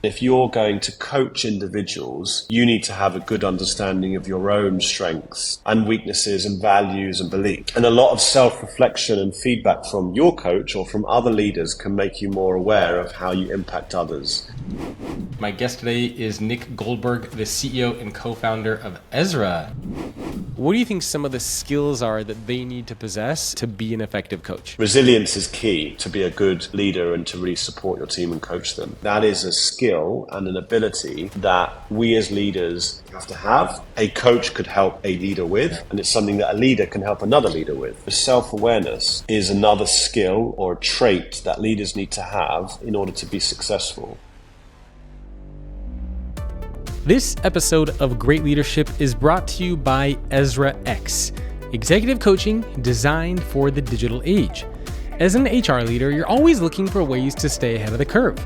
If you're going to coach individuals, you need to have a good understanding of your own strengths and weaknesses and values and beliefs. And a lot of self-reflection and feedback from your coach or from other leaders can make you more aware of how you impact others. My guest today is Nick Goldberg, the CEO and co-founder of Ezra. What do you think some of the skills are that they need to possess to be an effective coach? Resilience is key to be a good leader and to really support your team and coach them. That is a skill and an ability that we as leaders have to have. A coach could help a leader with, and it's something that a leader can help another leader with. Self-awareness is another skill or a trait that leaders need to have in order to be successful. This episode of Great Leadership is brought to you by EZRAx, executive coaching designed for the digital age. As an HR leader, you're always looking for ways to stay ahead of the curve.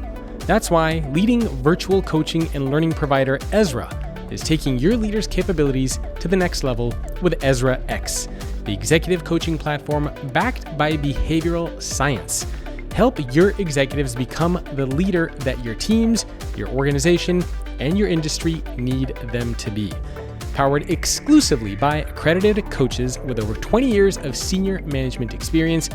That's why leading virtual coaching and learning provider Ezra is taking your leaders' capabilities to the next level with EZRAx, the executive coaching platform backed by behavioral science. Help your executives become the leader that your teams, your organization, and your industry need them to be. Powered exclusively by accredited coaches with over 20 years of senior management experience,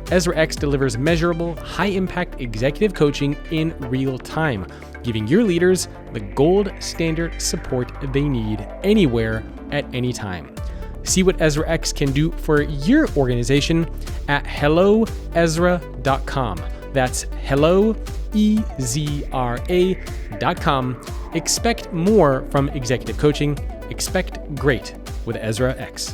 EZRAx delivers measurable, high-impact executive coaching in real time, giving your leaders the gold standard support they need anywhere at any time. See what EZRAx can do for your organization at helloezra.com. That's hello, EZRA.com. Expect more from executive coaching. Expect great with EZRAx.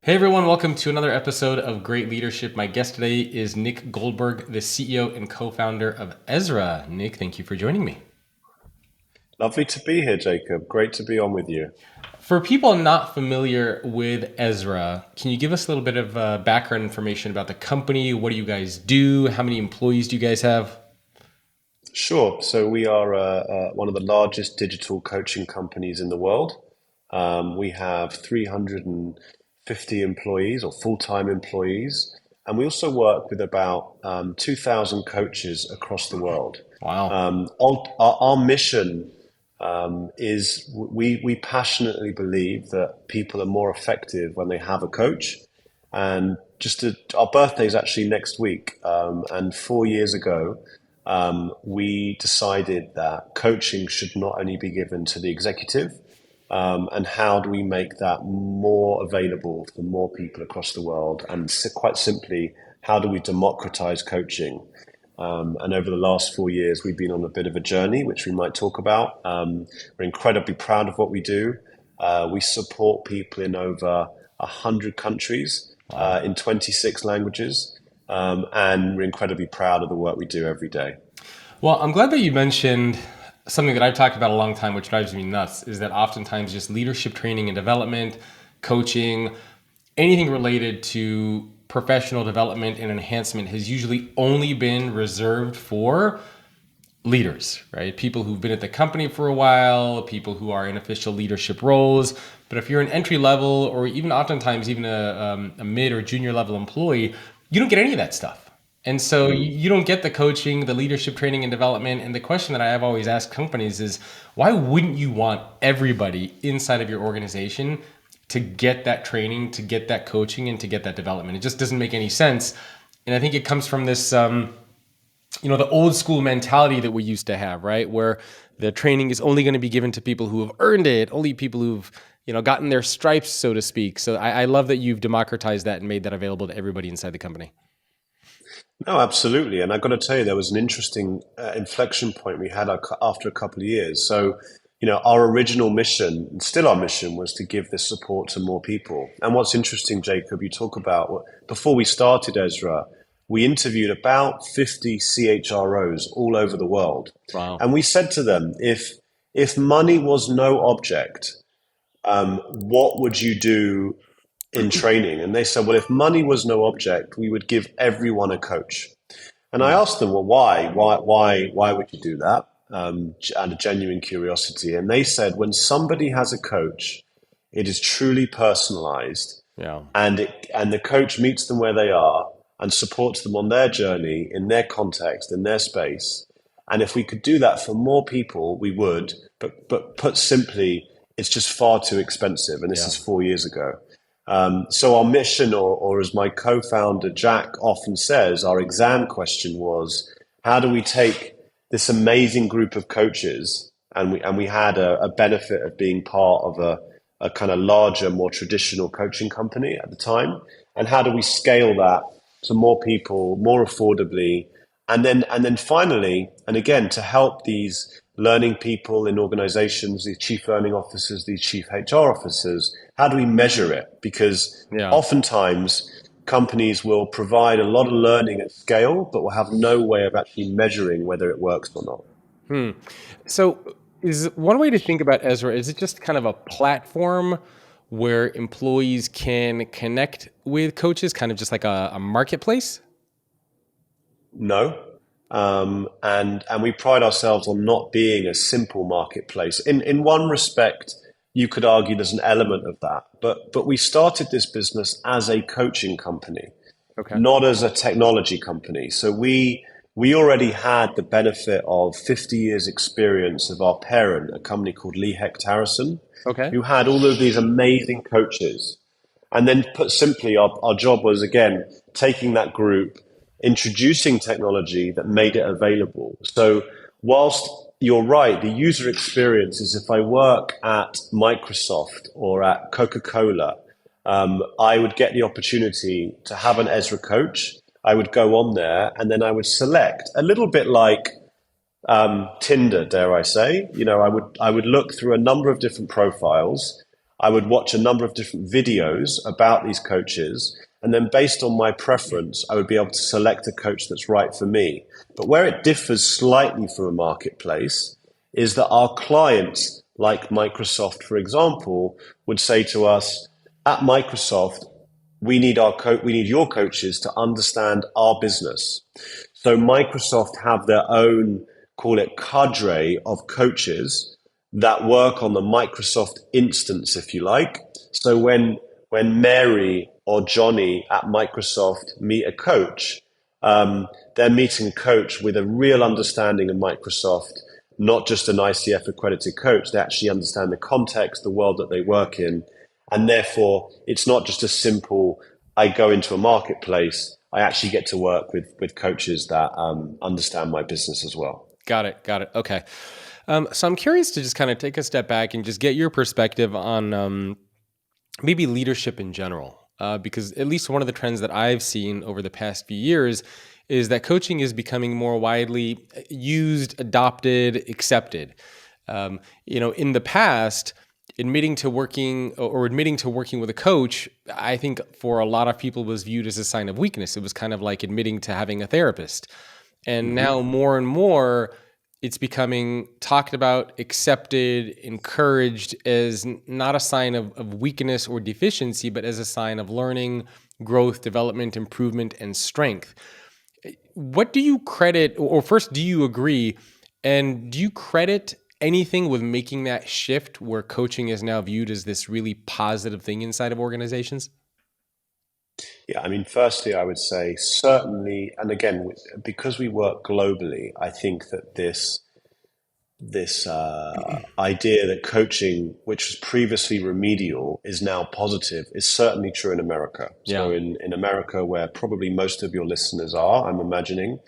Hey everyone, welcome to another episode of Great Leadership. My guest today is Nick Goldberg, the CEO and co-founder of Ezra. Nick, thank you for joining me. Lovely to be here, Jacob. Great to be on with you. For people not familiar with Ezra, can you give us a little bit of background information about the company? What do you guys do? How many employees do you guys have? Sure. So we are one of the largest digital coaching companies in the world. We have 350 employees or full-time employees. And we also work with about 2,000 coaches across the world. Wow. Our mission is we passionately believe that people are more effective when they have a coach. And our birthday is actually next week. And 4 years ago, we decided that coaching should not only be given to the executive, and how do we make that more available for more people across the world? And quite simply, how do we democratize coaching? And over the last 4 years, we've been on a bit of a journey, which we might talk about. We're incredibly proud of what we do. We support people in over 100 countries, in 26 languages. And we're incredibly proud of the work we do every day. Well, I'm glad that you mentioned something that I've talked about a long time, which drives me nuts, is that oftentimes just leadership training and development, coaching, anything related to professional development and enhancement has usually only been reserved for leaders, right? People who've been at the company for a while, people who are in official leadership roles. But if you're an entry level or even oftentimes even a mid or junior level employee, you don't get any of that stuff. And so you don't get the coaching, the leadership training and development. And the question that I have always asked companies is, why wouldn't you want everybody inside of your organization to get that training, to get that coaching, and to get that development? It just doesn't make any sense. And I think it comes from this, the old school mentality that we used to have, right? Where the training is only going to be given to people who have earned it, only people who've, gotten their stripes, so to speak. So I love that you've democratized that and made that available to everybody inside the company. No, absolutely. And I've got to tell you, there was an interesting inflection point we had after a couple of years. So, our original mission, and still our mission, was to give this support to more people. And what's interesting, Jacob, you talk about, before we started Ezra, we interviewed about 50 CHROs all over the world. Wow. And we said to them, if money was no object, what would you do in training? And they said, well, if money was no object, we would give everyone a coach. And I asked them, well, why would you do that? Out of genuine curiosity. And they said, when somebody has a coach, it is truly personalized. Yeah. And the coach meets them where they are and supports them on their journey, in their context, in their space. And if we could do that for more people, we would. But put simply, it's just far too expensive. And this Yeah. is 4 years ago. So our mission, or as my co-founder Jack often says, our exam question was, how do we take this amazing group of coaches, and we had a benefit of being part of a kind of larger, more traditional coaching company at the time, and how do we scale that to more people, more affordably, and then finally, and again, to help these learning people in organizations, these chief learning officers, these chief HR officers, how do we measure it? Because Yeah. oftentimes companies will provide a lot of learning at scale, but will have no way of actually measuring whether it works or not. So, is one way to think about Ezra, is it just kind of a platform where employees can connect with coaches, kind of just like a marketplace? No. And we pride ourselves on not being a simple marketplace. In one respect, you could argue there's an element of that, but we started this business as a coaching company, Okay. not as a technology company. So we already had the benefit of 50 years experience of our parent, a company called Lee Hecht Harrison, Okay. who had all of these amazing coaches. And then put simply, our job was, again, taking that group, introducing technology that made it available. So whilst you're right, the user experience is, if I work at Microsoft or at Coca-Cola, I would get the opportunity to have an Ezra coach. I would go on there and then I would select, a little bit like Tinder, dare I say. I would look through a number of different profiles. I would watch a number of different videos about these coaches. And then based on my preference, I would be able to select a coach that's right for me. But where it differs slightly from a marketplace is that our clients, like Microsoft, for example, would say to us, at Microsoft, we need your coaches to understand our business. So Microsoft have their own, call it cadre of coaches that work on the Microsoft instance, if you like. So when Mary or Johnny at Microsoft meet a coach, they're meeting a coach with a real understanding of Microsoft, not just an ICF accredited coach. They actually understand the context, the world that they work in. And therefore, it's not just a simple, I go into a marketplace. I actually get to work with coaches that understand my business as well. Got it. Okay. So I'm curious to just kind of take a step back and just get your perspective on maybe leadership in general. Because at least one of the trends that I've seen over the past few years is that coaching is becoming more widely used, adopted, accepted. In the past, admitting to working with a coach, I think for a lot of people was viewed as a sign of weakness. It was kind of like admitting to having a therapist. And now more and more, it's becoming talked about, accepted, encouraged as not a sign of weakness or deficiency, but as a sign of learning, growth, development, improvement, and strength. What do you credit, or first, do you agree? And do you credit anything with making that shift where coaching is now viewed as this really positive thing inside of organizations? Yeah, I mean, firstly, I would say certainly, and again, because we work globally, I think that this idea that coaching, which was previously remedial, is now positive, is certainly true in America. So Yeah. in America, where probably most of your listeners are, I'm imagining,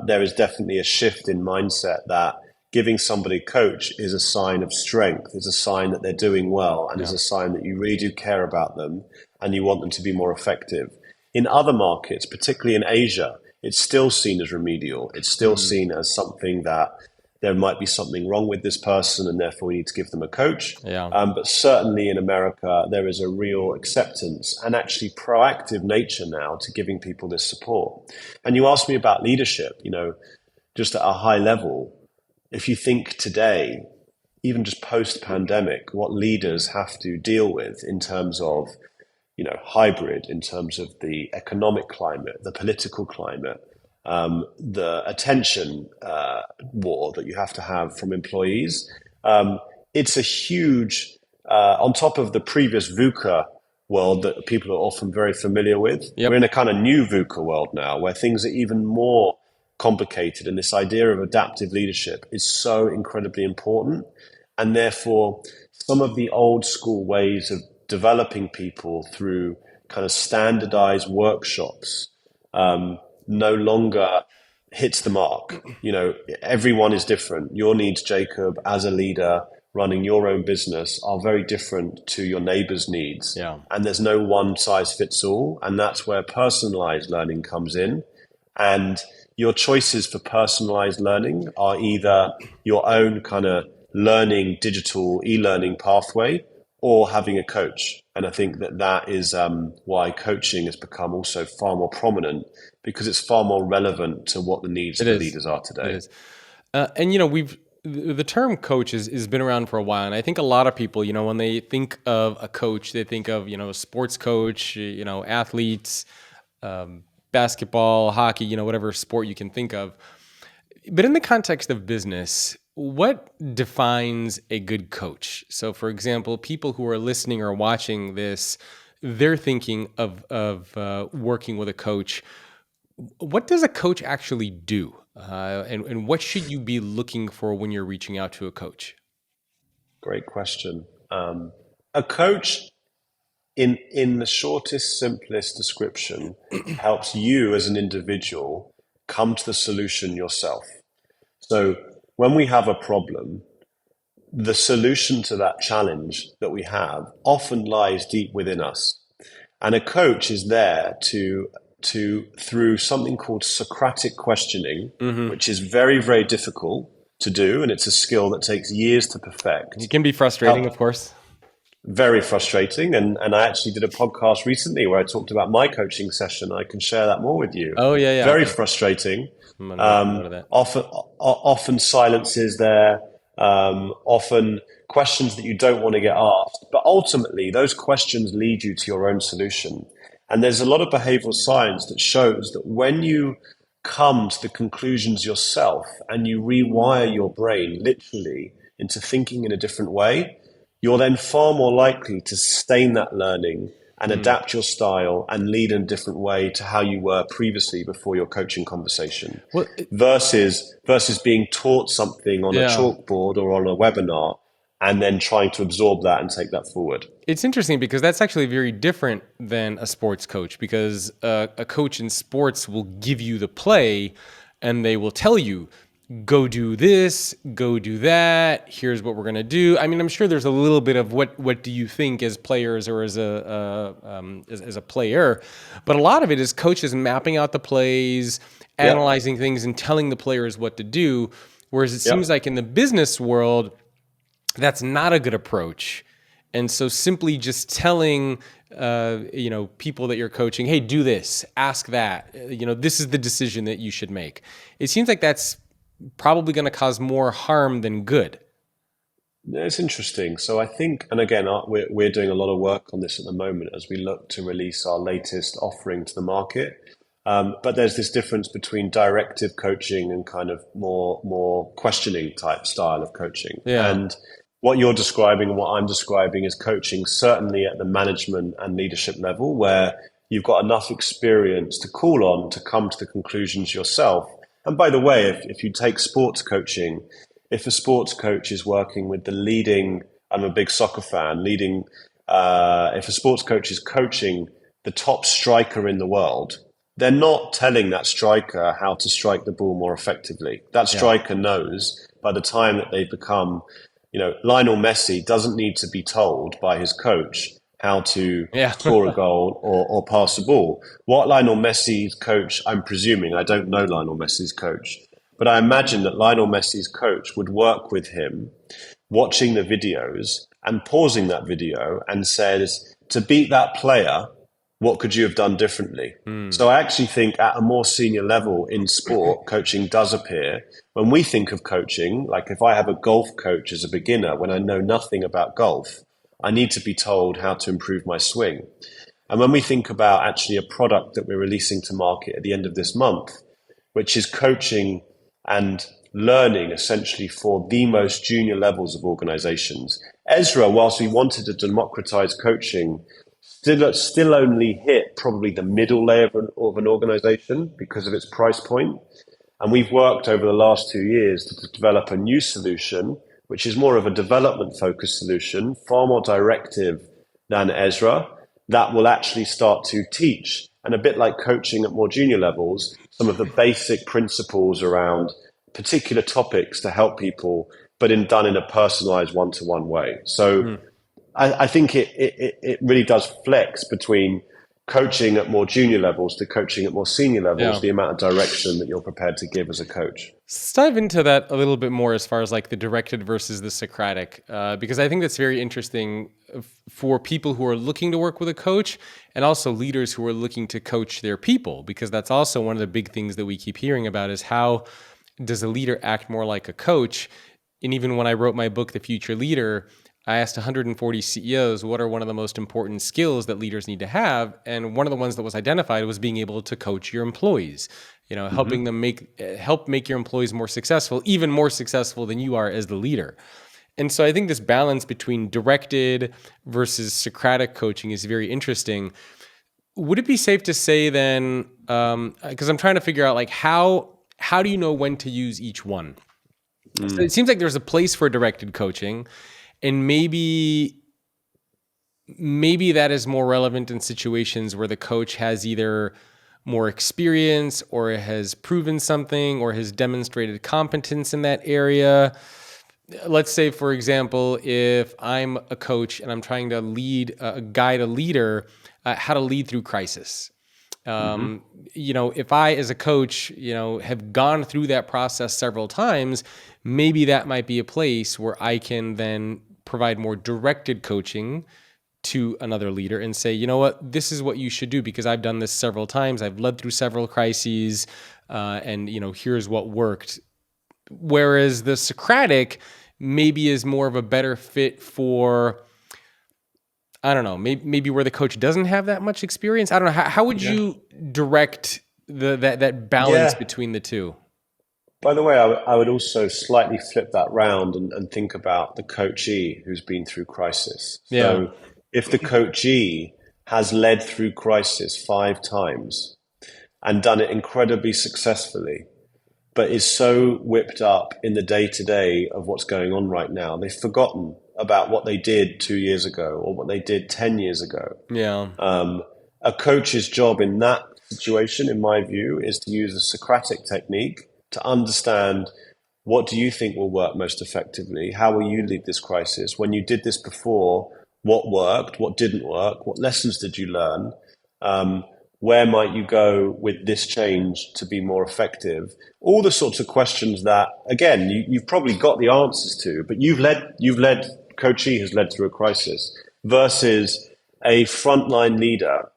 there is definitely a shift in mindset that giving somebody a coach is a sign of strength, is a sign that they're doing well, and is a sign that you really do care about them and you want them to be more effective. In other markets, particularly in Asia, it's still seen as remedial. It's still seen as something that there might be something wrong with this person and therefore we need to give them a coach. Yeah. But certainly in America, there is a real acceptance and actually proactive nature now to giving people this support. And you asked me about leadership, just at a high level. If you think today, even just post-pandemic, what leaders have to deal with in terms of, hybrid, in terms of the economic climate, the political climate, the attention war that you have to have from employees, it's a huge, on top of the previous VUCA world that people are often very familiar with. Yep. We're in a kind of new VUCA world now where things are even more complicated. And this idea of adaptive leadership is so incredibly important. And therefore, some of the old school ways of developing people through kind of standardized workshops no longer hits the mark. You know, everyone is different. Your needs, Jacob, as a leader running your own business, are very different to your neighbor's needs. Yeah. And there's no one size fits all. And that's where personalized learning comes in. And your choices for personalized learning are either your own kind of learning, digital e-learning pathway, or having a coach. And I think that is why coaching has become also far more prominent, because it's far more relevant to what the needs of the leaders are today. It is. And, you know, the term coach has been around for a while. And I think a lot of people, you know, when they think of a coach, they think of, you know, a sports coach, you know, athletes, basketball, hockey, you know, whatever sport you can think of. But in the context of business, what defines a good coach? So, for example, people who are listening or watching this, they're thinking of working with a coach. What does a coach actually do? And what should you be looking for when you're reaching out to a coach? Great question. A coach, in the shortest, simplest description, helps you as an individual come to the solution yourself. So when we have a problem, the solution to that challenge that we have often lies deep within us. And a coach is there to through something called Socratic questioning, which is very, very difficult to do. And it's a skill that takes years to perfect. It can be frustrating, of course. Very frustrating. And I actually did a podcast recently where I talked about my coaching session. I can share that more with you. Oh, yeah. Very frustrating. Often silences there, often questions that you don't want to get asked. But ultimately, those questions lead you to your own solution. And there's a lot of behavioral science that shows that when you come to the conclusions yourself and you rewire your brain literally into thinking in a different way, you're then far more likely to sustain that learning and adapt your style and lead in a different way to how you were previously before your coaching conversation. Versus being taught something on a chalkboard or on a webinar and then trying to absorb that and take that forward. It's interesting because that's actually very different than a sports coach, because a coach in sports will give you the play and they will tell you, go do this, go do that, here's what we're going to do. I mean, I'm sure there's a little bit of what do you think as players or as a player, but a lot of it is coaches mapping out the plays, analyzing things and telling the players what to do. Whereas it seems like in the business world, that's not a good approach. And so simply just telling, people that you're coaching, hey, do this, ask that, this is the decision that you should make. It seems like that's probably going to cause more harm than good. It's interesting. So I think, and again, we're doing a lot of work on this at the moment as we look to release our latest offering to the market. But there's this difference between directive coaching and kind of more questioning type style of coaching. Yeah. And what you're describing and what I'm describing is coaching certainly at the management and leadership level, where you've got enough experience to call on to come to the conclusions yourself. And by the way, if you take sports coaching, if a sports coach is working with the leading, I'm a big soccer fan, if a sports coach is coaching the top striker in the world, they're not telling that striker how to strike the ball more effectively. That striker knows by the time that they've become, Lionel Messi doesn't need to be told by his coach how to score a goal or pass a ball. What Lionel Messi's coach, I'm presuming, I don't know Lionel Messi's coach, but I imagine that Lionel Messi's coach would work with him, watching the videos and pausing that video and says, to beat that player, what could you have done differently? So I actually think at a more senior level in sport, coaching does appear. When we think of coaching, like if I have a golf coach as a beginner, when I know nothing about golf, I need to be told how to improve my swing. And when we think about actually a product that we're releasing to market at the end of this month, which is coaching and learning essentially for the most junior levels of organizations. Ezra, whilst we wanted to democratize coaching, still only hit probably the middle layer of an organization because of its price point. And we've worked over the last 2 years to develop a new solution, which is more of a development focused solution, far more directive than Ezra, that will actually start to teach, and a bit like coaching at more junior levels, some of the basic principles around particular topics to help people, but done in a personalized one-to-one way. So I think it really does flex between coaching at more junior levels to coaching at more senior levels, the amount of direction that you're prepared to give as a coach. Let's dive into that a little bit more as far as like the directed versus the Socratic, because I think that's very interesting for people who are looking to work with a coach and also leaders who are looking to coach their people, because that's also one of the big things that we keep hearing about is how does a leader act more like a coach? And even when I wrote my book, The Future Leader, I asked 140 CEOs, what are one of the most important skills that leaders need to have? And one of the ones that was identified was being able to coach your employees, helping them help make your employees more successful, even more successful than you are as the leader. And so I think this balance between directed versus Socratic coaching is very interesting. Would it be safe to say then, because I'm trying to figure out like how do you know when to use each one? So it seems like there's a place for directed coaching. And maybe that is more relevant in situations where the coach has either more experience or has proven something or has demonstrated competence in that area. Let's say, for example, if I'm a coach and I'm trying to guide a leader, how to lead through crisis. If I, as a coach, have gone through that process several times, maybe that might be a place where I can then provide more directed coaching to another leader and say, you know what, this is what you should do because I've done this several times. I've led through several crises, and here's what worked. Whereas the Socratic maybe is more of a better fit for, I don't know, maybe where the coach doesn't have that much experience. I don't know. How would you direct that balance between the two? By the way, I would also slightly flip that round and think about the coachee who's been through crisis. So if the coachee has led through crisis 5 times and done it incredibly successfully, but is so whipped up in the day-to-day of what's going on right now, they've forgotten about what they did 2 years ago or what they did 10 years ago. A coach's job in that situation, in my view, is to use the Socratic technique to understand, what do you think will work most effectively? How will you lead this crisis? When you did this before, what worked? What didn't work? What lessons did you learn? Where might you go with this change to be more effective? All the sorts of questions that, again, you've probably got the answers to, but coachee has led through a crisis versus a frontline leader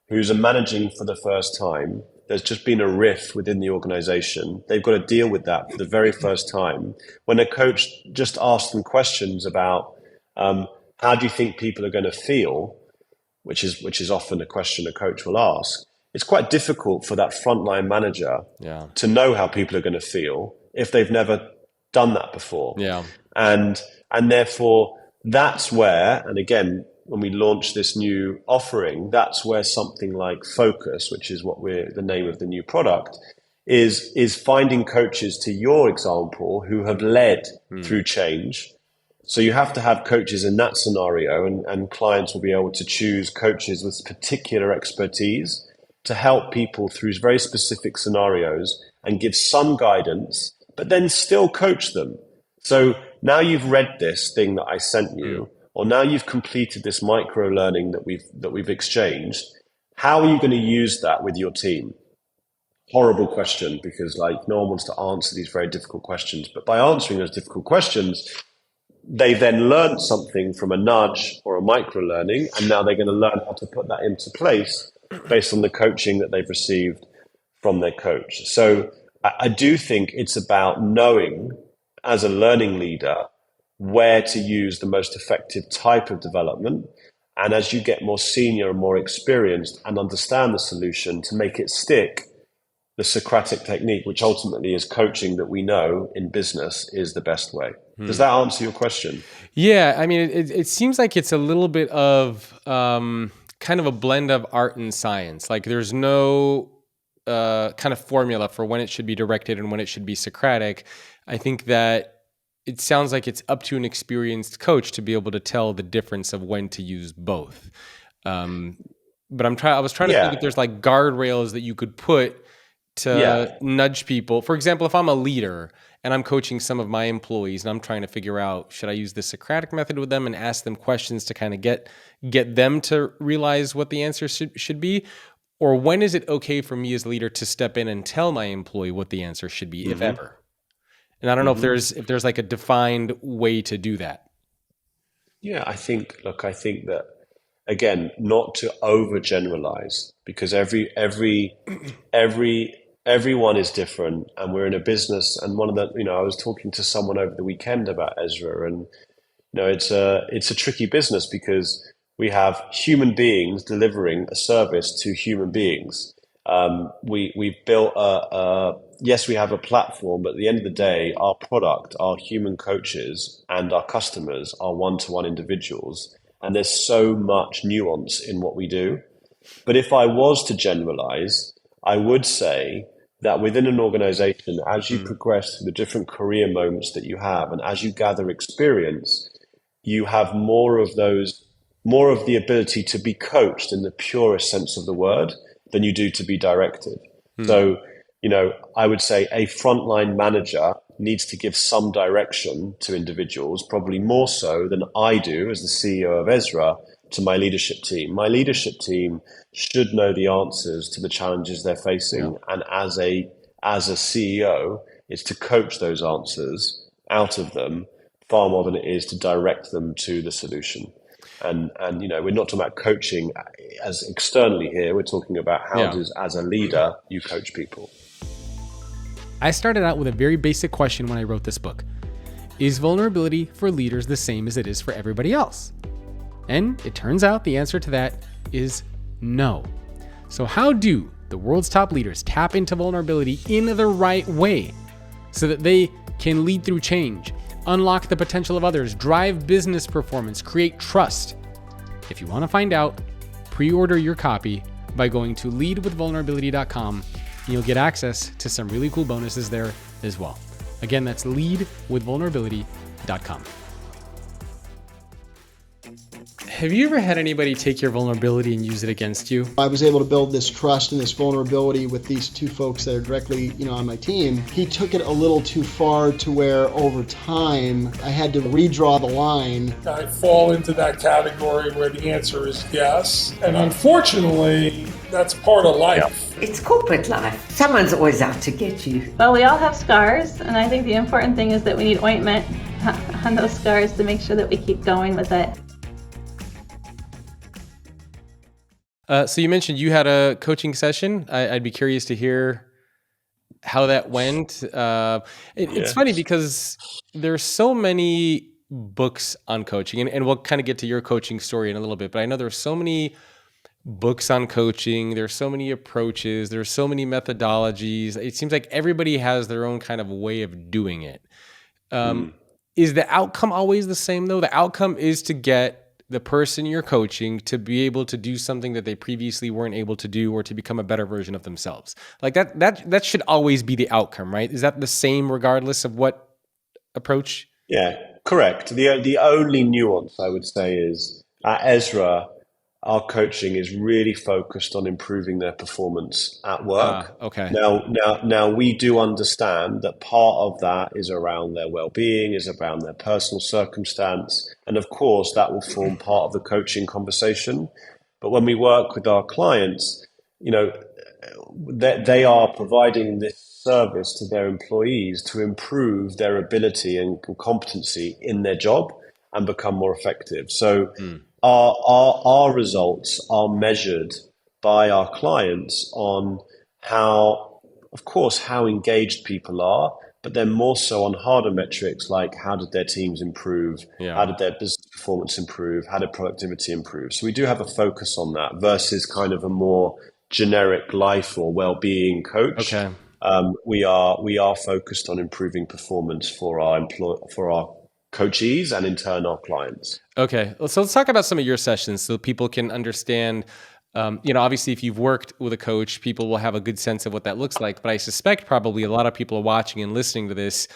who's managing for the first time. There's just been a riff within the organization. They've got to deal with that for the very first time. When a coach just asks them questions about how do you think people are going to feel, which is often a question a coach will ask, it's quite difficult for that frontline manager to know how people are going to feel if they've never done that before. And therefore, that's where, and again, when we launch this new offering, that's where something like Focus, which is the name of the new product, is finding coaches, to your example, who have led through change. So you have to have coaches in that scenario, and clients will be able to choose coaches with particular expertise to help people through very specific scenarios and give some guidance, but then still coach them. So now you've read this thing that I sent you, or now you've completed this micro learning that we've exchanged. How are you going to use that with your team? Horrible question, because no one wants to answer these very difficult questions. But by answering those difficult questions, they then learned something from a nudge or a micro learning, and now they're going to learn how to put that into place based on the coaching that they've received from their coach. So I do think it's about knowing, as a learning leader, where to use the most effective type of development. And as you get more senior and more experienced and understand the solution, to make it stick, the Socratic technique, which ultimately is coaching that we know in business, is the best way. Does that answer your question? Yeah, I mean, it seems like it's a little bit of kind of a blend of art and science. Like there's no kind of formula for when it should be directed and when it should be Socratic. I think that it sounds like it's up to an experienced coach to be able to tell the difference of when to use both. But I was trying to think if Yeah, there's like guardrails that you could put to yeah. nudge people. For example, if I'm a leader and I'm coaching some of my employees and I'm trying to figure out, should I use the Socratic method with them and ask them questions to kind of get them to realize what the answer should be? Or when is it okay for me as a leader to step in and tell my employee what the answer should be, if Hmm. ever? And I don't know if Hmm. there's like a defined way to do that. Yeah, I think that again, not to overgeneralize because every everyone is different, and we're in a business. And one of the, I was talking to someone over the weekend about Ezra, and it's a tricky business because we have human beings delivering a service to human beings. We've built yes, we have a platform, but at the end of the day, our product, our human coaches, and our customers are one-to-one individuals, and there's so much nuance in what we do. But if I was to generalize, I would say that within an organization, as you Mm. progress through the different career moments that you have, and as you gather experience, you have more of the ability to be coached in the purest sense of the word than you do to be directed. Mm. So, I would say a frontline manager needs to give some direction to individuals, probably more so than I do as the CEO of Ezra to my leadership team. My leadership team should know the answers to the challenges they're Yeah. facing, and as a CEO, it's to coach those answers out of them far more than it is to direct them to the solution. And we're not talking about coaching as externally here. We're talking about how Yeah. does, as a leader, you coach people. I started out with a very basic question when I wrote this book. Is vulnerability for leaders the same as it is for everybody else? And it turns out the answer to that is no. So how do the world's top leaders tap into vulnerability in the right way so that they can lead through change, unlock the potential of others, drive business performance, create trust? If you want to find out, pre-order your copy by going to leadwithvulnerability.com, and you'll get access to some really cool bonuses there as well. Again, that's leadwithvulnerability.com. Have you ever had anybody take your vulnerability and use it against you? I was able to build this trust and this vulnerability with these two folks that are directly, on my team. He took it a little too far to where over time I had to redraw the line. I fall into that category where the answer is yes. And unfortunately, that's part of life. It's corporate life. Someone's always out to get you. Well, we all have scars, and I think the important thing is that we need ointment on those scars to make sure that we keep going with it. So you mentioned you had a coaching session. I'd be curious to hear how that went. It's funny because there's so many books on coaching, and we'll kind of get to your coaching story in a little bit, but I know there's so many books on coaching. There's so many approaches. There's so many methodologies. It seems like everybody has their own kind of way of doing it. Is the outcome always the same though? The outcome is to get the person you're coaching to be able to do something that they previously weren't able to do, or to become a better version of themselves. Like that should always be the outcome, right? Is that the same regardless of what approach? Yeah, correct. The only nuance I would say is at Ezra, our coaching is really focused on improving their performance at work. Okay. Now we do understand that part of that is around their well-being, is around their personal circumstance, and of course that will form part of the coaching conversation. But when we work with our clients, they are providing this service to their employees to improve their ability and competency in their job and become more effective. So our results are measured by our clients on how engaged people are, but then more so on harder metrics like how did their teams improve, how did their business performance improve, how did productivity improve. So we do have a focus on that versus kind of a more generic life or well-being coach. Okay. We are focused on improving performance for our coachees and in turn our clients. Okay. So let's talk about some of your sessions so people can understand Obviously, if you've worked with a coach, people will have a good sense of what that looks like. But I suspect probably a lot of people watching and listening to this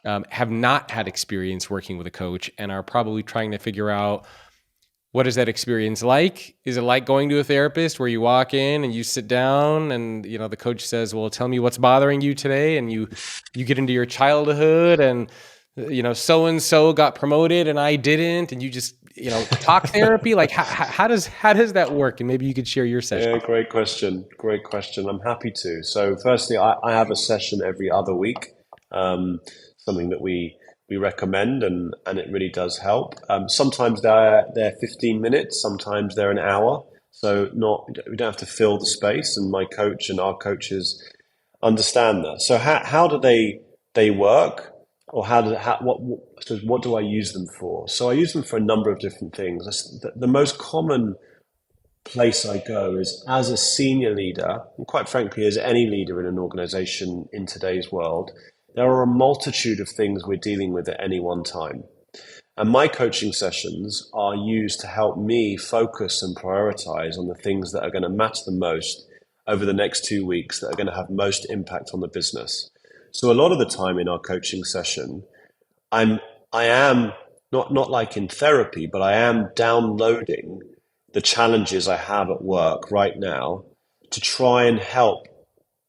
have not had experience working with a coach and are probably trying to figure out, what is that experience like? Is it like going to a therapist where you walk in and you sit down and, the coach says, well, tell me what's bothering you today. And you get into your childhood and, so-and-so got promoted and I didn't. And you just, talk therapy. Like how does that work? And maybe you could share your session. Yeah, great question. Great question. I'm happy to. So firstly, I have a session every other week, something that we recommend, and it really does help. Sometimes they're 15 minutes, sometimes they're an hour. So we don't have to fill the space, and my coach and our coaches understand that. So how do they work, or what do I use them for? So I use them for a number of different things. The most common place I go is as a senior leader, and quite frankly, as any leader in an organization in today's world. There are a multitude of things we're dealing with at any one time. And my coaching sessions are used to help me focus and prioritize on the things that are going to matter the most over the next 2 weeks, that are going to have most impact on the business. So a lot of the time in our coaching session, I am not like in therapy, but I am downloading the challenges I have at work right now to try and help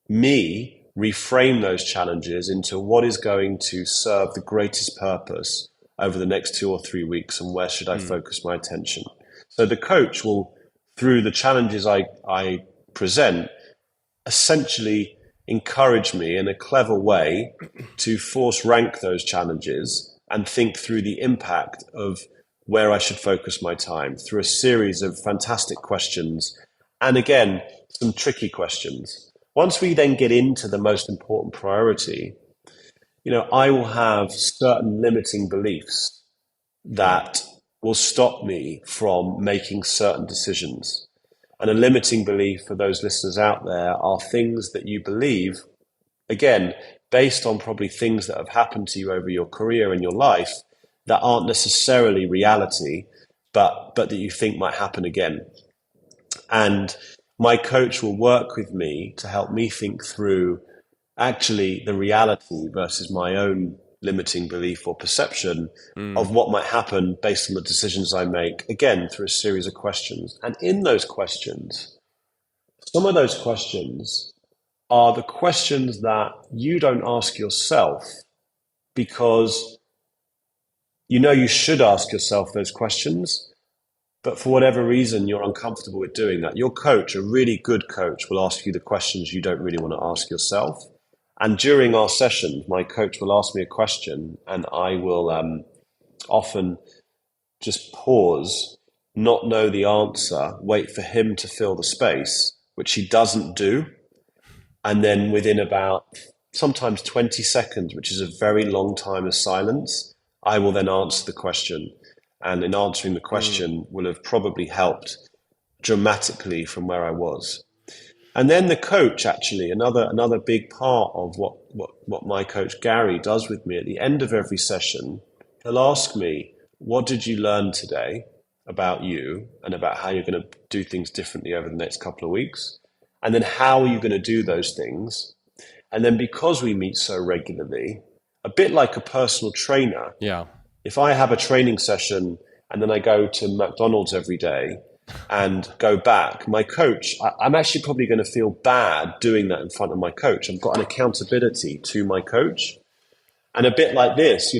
me reframe those challenges into what is going to serve the greatest purpose over the next 2 or 3 weeks, and where should I focus my attention. So the coach will, through the challenges I present, essentially encourage me in a clever way to force rank those challenges and think through the impact of where I should focus my time through a series of fantastic questions, and again, some tricky questions. Once we then get into the most important priority, I will have certain limiting beliefs that will stop me from making certain decisions. And a limiting belief for those listeners out there are things that you believe, again, based on probably things that have happened to you over your career and your life that aren't necessarily reality, but that you think might happen again. And my coach will work with me to help me think through actually the reality versus my own limiting belief or perception of what might happen based on the decisions I make, again, through a series of questions. And in those questions, some of those questions are the questions that you don't ask yourself because you should ask yourself those questions. But for whatever reason, you're uncomfortable with doing that. Your coach, a really good coach, will ask you the questions you don't really want to ask yourself. And during our sessions, my coach will ask me a question, and I will often just pause, not know the answer, wait for him to fill the space, which he doesn't do. And then within about sometimes 20 seconds, which is a very long time of silence, I will then answer the question. And in answering the question will have probably helped dramatically from where I was. And then the coach, actually, another big part of what my coach Gary does with me at the end of every session, he'll ask me, what did you learn today about you and about how you're going to do things differently over the next couple of weeks? And then how are you going to do those things? And then because we meet so regularly, a bit like a personal trainer. Yeah. If I have a training session and then I go to McDonald's every day and go back, my coach, I'm actually probably going to feel bad doing that in front of my coach. I've got an accountability to my coach. And a bit like this,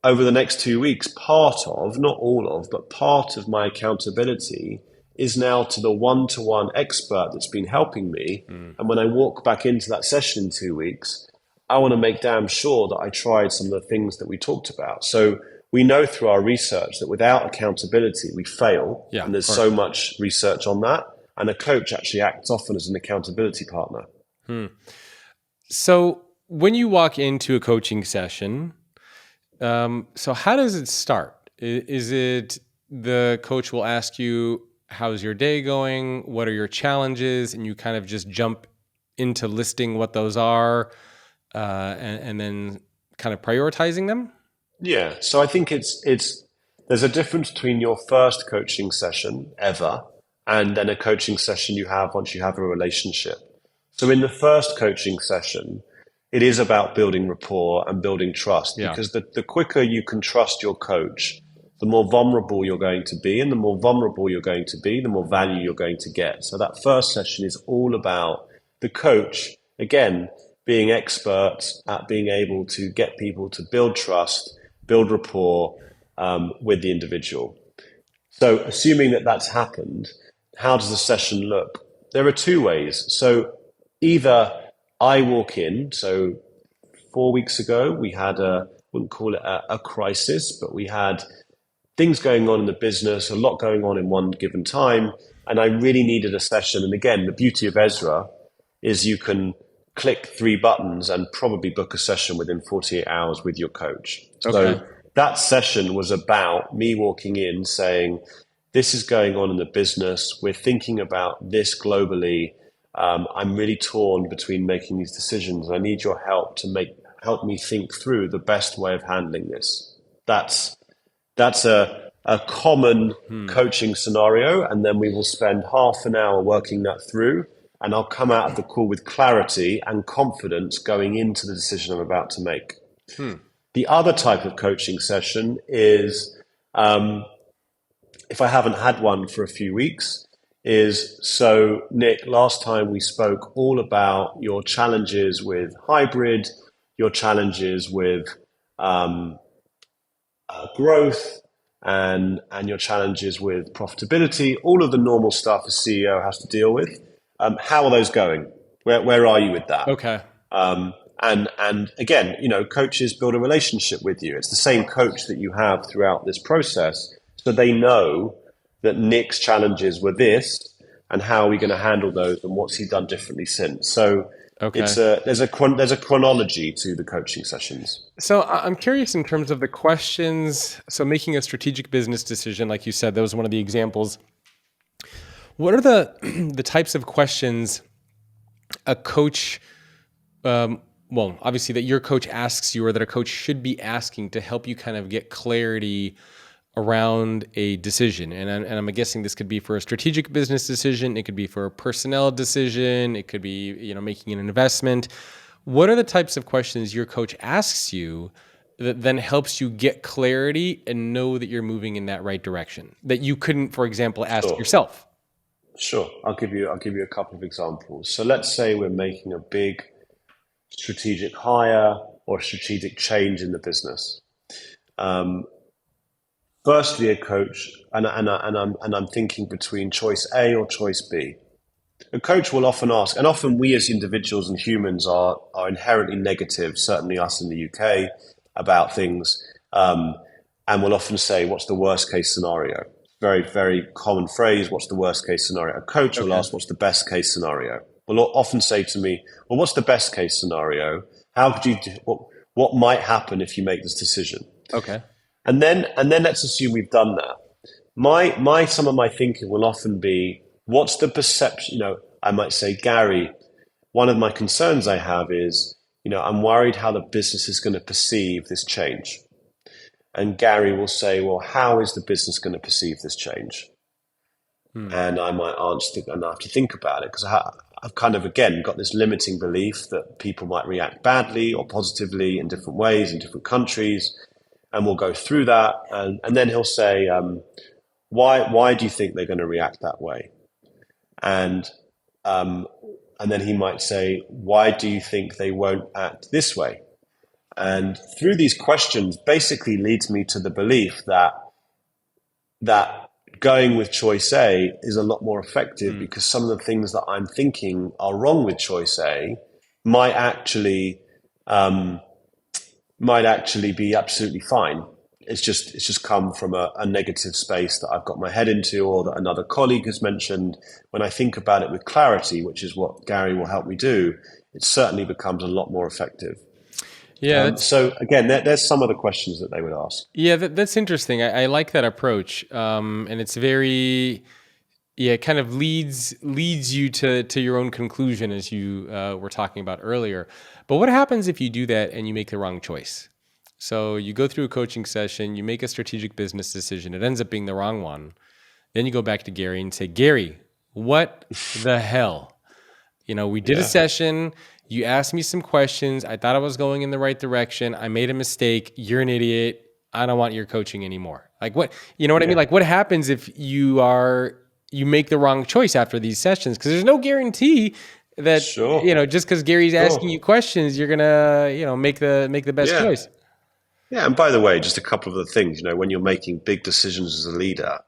over the next 2 weeks, part of, not all of, but part of my accountability is now to the one-to-one expert that's been helping me. And when I walk back into that session in 2 weeks, I want to make damn sure that I tried some of the things that we talked about. So we know through our research that without accountability, we fail. Yeah, and there's so much research on that. And a coach actually acts often as an accountability partner. So when you walk into a coaching session, so how does it start? Is it the coach will ask you, how's your day going? What are your challenges? And you kind of just jump into listing what those are, and then kind of prioritizing them? Yeah. So I think there's a difference between your first coaching session ever and then a coaching session you have once you have a relationship. So in the first coaching session, it is about building rapport and building trust, because the quicker you can trust your coach, the more vulnerable you're going to be. And the more vulnerable you're going to be, the more value you're going to get. So that first session is all about the coach, again, being experts at being able to get people to build trust, build rapport with the individual. So assuming that that's happened, how does the session look? There are two ways. So either I walk in, so 4 weeks ago, we had wouldn't call it a crisis, but we had things going on in the business, a lot going on in one given time, and I really needed a session. And again, the beauty of Ezra is you can click 3 buttons and probably book a session within 48 hours with your coach. Okay. So that session was about me walking in saying, this is going on in the business. We're thinking about this globally. I'm really torn between making these decisions. I need your help to help me think through the best way of handling this. That's a common coaching scenario, and then we will spend half an hour working that through, and I'll come out of the call with clarity and confidence going into the decision I'm about to make. The other type of coaching session is, if I haven't had one for a few weeks, so Nick, last time we spoke all about your challenges with hybrid, your challenges with growth, and your challenges with profitability, all of the normal stuff a CEO has to deal with. How are those going? Where are you with that? Okay. And again, coaches build a relationship with you. It's the same coach that you have throughout this process. So they know that Nick's challenges were this, and how are we going to handle those, and what's he done differently since. So there's a chronology to the coaching sessions. So I'm curious in terms of the questions. So making a strategic business decision, like you said, that was one of the examples. What are the types of questions a coach, obviously that your coach asks you, or that a coach should be asking to help you kind of get clarity around a decision? And I'm guessing this could be for a strategic business decision. It could be for a personnel decision. It could be, making an investment. What are the types of questions your coach asks you that then helps you get clarity and know that you're moving in that right direction that you couldn't, for example, ask yourself? Sure. I'll give you a couple of examples. So let's say we're making a big strategic hire or strategic change in the business. Firstly, a coach, and I'm thinking between choice A or choice B. A coach will often ask, and often we as individuals and humans are inherently negative, certainly us in the UK, about things, and will often say, what's the worst case scenario? Very, very common phrase, what's the worst case scenario? A coach will ask, what's the best case scenario? Will often say to me, well, what's the best case scenario? How could you what might happen if you make this decision? Okay. And then let's assume we've done that. Some of my thinking will often be, what's the perception? I might say, Gary, one of my concerns I have is, I'm worried how the business is going to perceive this change. And Gary will say, well, how is the business going to perceive this change? And I might answer, and I have to think about it, because I've kind of, again, got this limiting belief that people might react badly or positively in different ways in different countries. And we'll go through that. And then he'll say, why do you think they're going to react that way? And then he might say, why do you think they won't act this way? And through these questions basically leads me to the belief that going with choice A is a lot more effective, because some of the things that I'm thinking are wrong with choice A might actually be absolutely fine. It's just come from a negative space that I've got my head into, or that another colleague has mentioned. When I think about it with clarity, which is what Gary will help me do, it certainly becomes a lot more effective. Yeah. So again, there's some of the questions that they would ask. Yeah, that's interesting. I like that approach, and it's very, it kind of leads you to your own conclusion, as you were talking about earlier. But what happens if you do that and you make the wrong choice? So you go through a coaching session, you make a strategic business decision, it ends up being the wrong one. Then you go back to Gary and say, Gary, what the hell? We did a session. You asked me some questions. I thought I was going in the right direction. I made a mistake. You're an idiot. I don't want your coaching anymore. Like what, I mean? Like what happens if you make the wrong choice after these sessions? Because there's no guarantee that, just because Gary's asking you questions, you're going to, make the best choice. Yeah. And by the way, just a couple of the things, when you're making big decisions as a leader,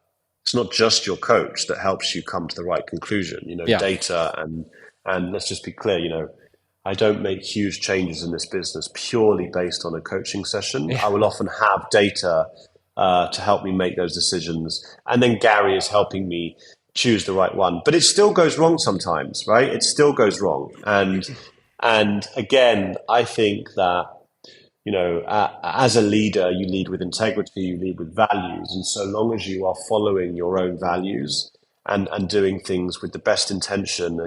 it's not just your coach that helps you come to the right conclusion, data and let's just be clear, I don't make huge changes in this business purely based on a coaching session. I will often have data to help me make those decisions. And then Gary is helping me choose the right one. But it still goes wrong sometimes, right? It still goes wrong. And again, I think that, as a leader, you lead with integrity, you lead with values. And so long as you are following your own values and doing things with the best intention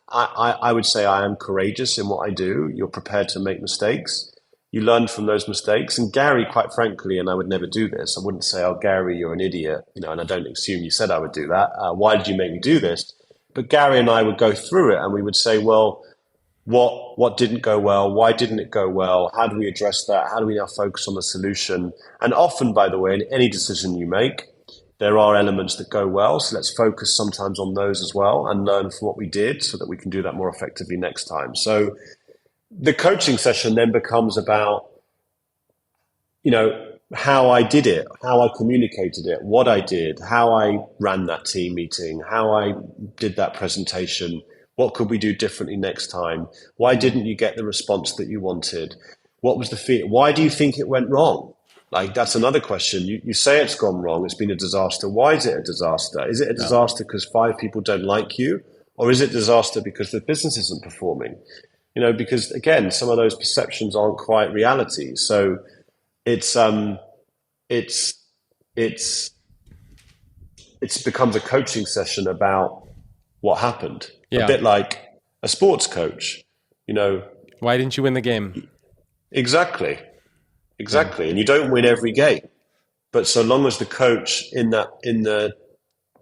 I would say I am courageous in what I do. You're prepared to make mistakes. You learn from those mistakes. And Gary, quite frankly, and I would never do this, I wouldn't say, oh, Gary, you're an idiot, and I don't assume you said I would do that. Why did you make me do this? But Gary and I would go through it and we would say, well, what didn't go well? Why didn't it go well? How do we address that? How do we now focus on the solution? And often, by the way, in any decision you make, there are elements that go well. So let's focus sometimes on those as well and learn from what we did so that we can do that more effectively next time. So the coaching session then becomes about, how I did it, how I communicated it, what I did, how I ran that team meeting, how I did that presentation. What could we do differently next time? Why didn't you get the response that you wanted? What was the fear? Why do you think it went wrong? Like, that's another question. You say it's gone wrong. It's been a disaster. Why is it a disaster? Is it a disaster because 5 people don't like you? Or is it a disaster because the business isn't performing? Because again, some of those perceptions aren't quite reality. So it becomes a coaching session about what happened. A bit like a sports coach, Why didn't you win the game? Exactly. And you don't win every game. But so long as the coach in the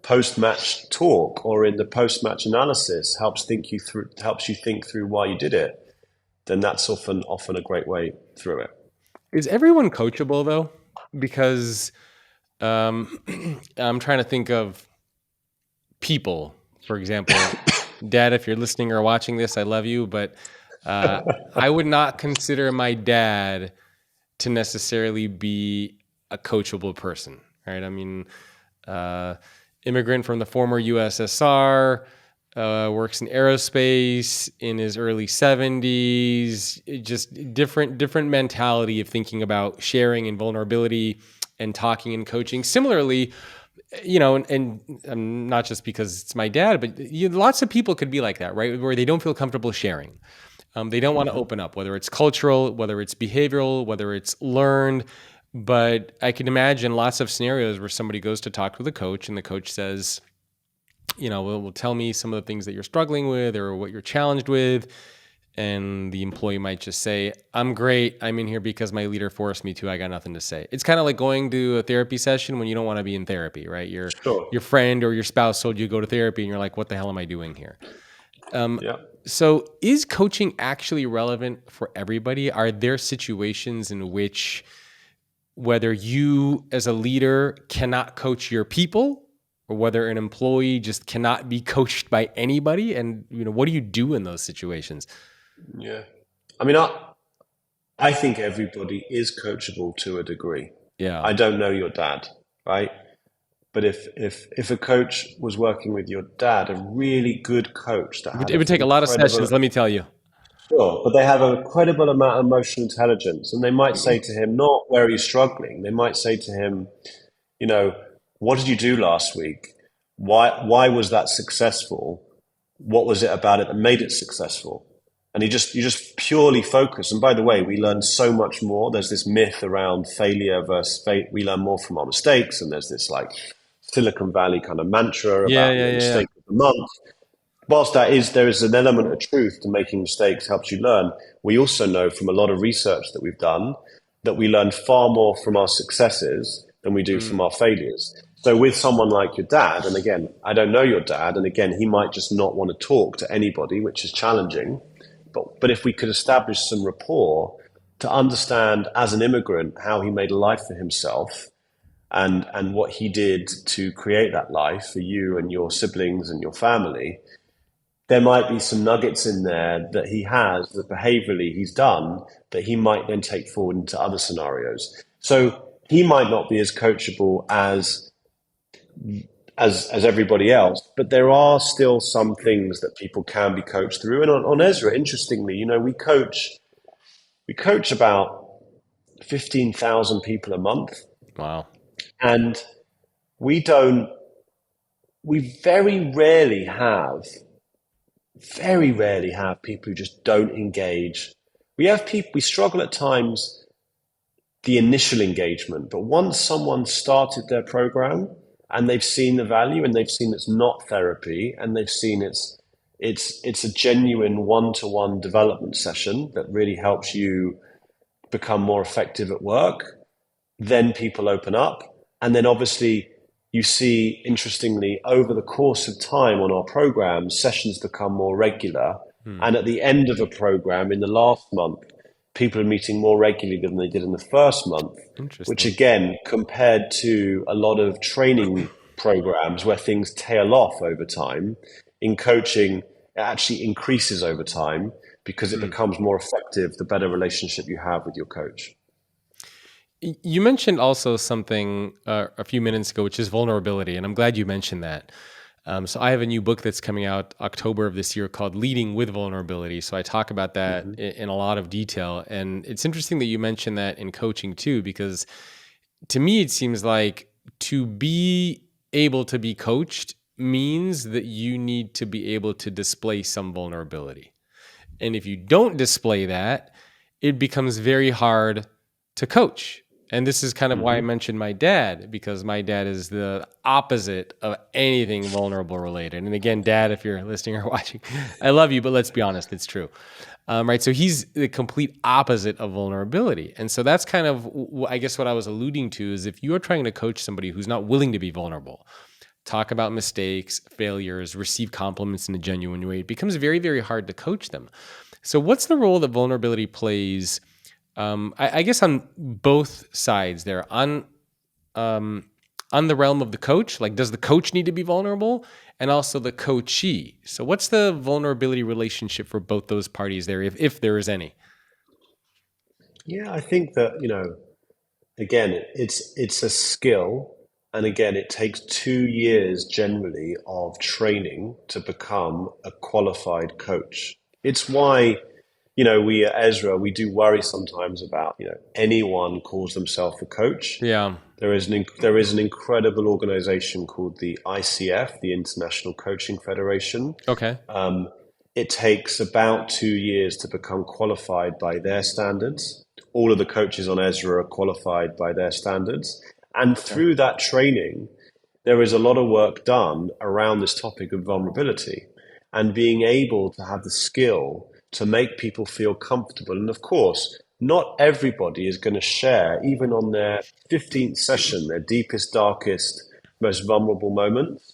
post-match talk or in the post-match analysis helps you think through why you did it, then that's often a great way through it. Is everyone coachable though? Because I'm trying to think of people, for example. Dad, if you're listening or watching this, I love you, but I would not consider my dad to necessarily be a coachable person, right? I mean, immigrant from the former USSR, works in aerospace in his early 70s, just different mentality of thinking about sharing and vulnerability and talking and coaching. Similarly, and not just because it's my dad, but lots of people could be like that, right? Where they don't feel comfortable sharing. They don't want to open up, whether it's cultural, whether it's behavioral, whether it's learned. But I can imagine lots of scenarios where somebody goes to talk with a coach and the coach says, well, tell me some of the things that you're struggling with or what you're challenged with. And the employee might just say, I'm great. I'm in here because my leader forced me to. I got nothing to say. It's kind of like going to a therapy session when you don't want to be in therapy, right? Your friend or your spouse told you to go to therapy and you're like, what the hell am I doing here? So is coaching actually relevant for everybody? Are there situations in which whether you as a leader cannot coach your people or whether an employee just cannot be coached by anybody? And what do you do in those situations? Yeah. I mean, I think everybody is coachable to a degree. Yeah. I don't know your dad, right? But if a coach was working with your dad, a really good coach it would take a lot of sessions, let me tell you. Sure, but they have a credible amount of emotional intelligence, and they might say to him, not where he's struggling. They might say to him, what did you do last week? Why was that successful? What was it about it that made it successful? And you just purely focus. And by the way, we learn so much more. There's this myth around failure versus fate. We learn more from our mistakes, and there's this like Silicon Valley kind of mantra about the mistake of the month. Whilst there is an element of truth to making mistakes helps you learn, we also know from a lot of research that we've done that we learn far more from our successes than we do from our failures. So with someone like your dad, and again, I don't know your dad, and again, he might just not want to talk to anybody, which is challenging. But if we could establish some rapport to understand as an immigrant how he made a life for himself and what he did to create that life for you and your siblings and your family, there might be some nuggets in there that he has, that behaviorally he's done, that he might then take forward into other scenarios. So he might not be as coachable as everybody else, but there are still some things that people can be coached through. And on Ezra, interestingly, you know, we coach about 15,000 people a month. Wow. And we very rarely have people who just don't engage. We have people, we struggle at times, the initial engagement, but once someone started their program and they've seen the value and they've seen it's not therapy and they've seen it's a genuine one-to-one development session that really helps you become more effective at work, then people open up. And then obviously you see, interestingly, over the course of time on our program, sessions become more regular. And at the end of a program, in the last month, people are meeting more regularly than they did in the first month, which again, compared to a lot of training programs where things tail off over time, in coaching, it actually increases over time because it becomes more effective the better relationship you have with your coach. You mentioned also something a few minutes ago, which is vulnerability, and I'm glad you mentioned that. So I have a new book that's coming out October of this year called Leading with Vulnerability. So I talk about that in a lot of detail. And it's interesting that you mentioned that in coaching too, because to me, it seems like to be able to be coached means that you need to be able to display some vulnerability. And if you don't display that, it becomes very hard to coach. And this is kind of why I mentioned my dad, because my dad is the opposite of anything vulnerable related. And again, Dad, if you're listening or watching, I love you, but let's be honest, it's true. Right? So he's the complete opposite of vulnerability. And so that's kind of, I guess what I was alluding to is if you are trying to coach somebody who's not willing to be vulnerable, talk about mistakes, failures, receive compliments in a genuine way, it becomes very, very hard to coach them. So what's the role that vulnerability plays I guess on both sides there, on the realm of the coach, like does the coach need to be vulnerable, and also the coachee? So what's the vulnerability relationship for both those parties there, if there is any? Yeah, I think that, you know, again, it's a skill. And again, it takes 2 years generally of training to become a qualified coach. It's why, you know, we at Ezra, we do worry sometimes about, you know, anyone calls themselves a coach. Yeah. There is an incredible organization called the ICF, the International Coaching Federation. Okay. It takes about 2 years to become qualified by their standards. All of the coaches on Ezra are qualified by their standards. And through that training, there is a lot of work done around this topic of vulnerability and being able to have the skill to make people feel comfortable. And of course, not everybody is going to share, even on their 15th session, their deepest, darkest, most vulnerable moments.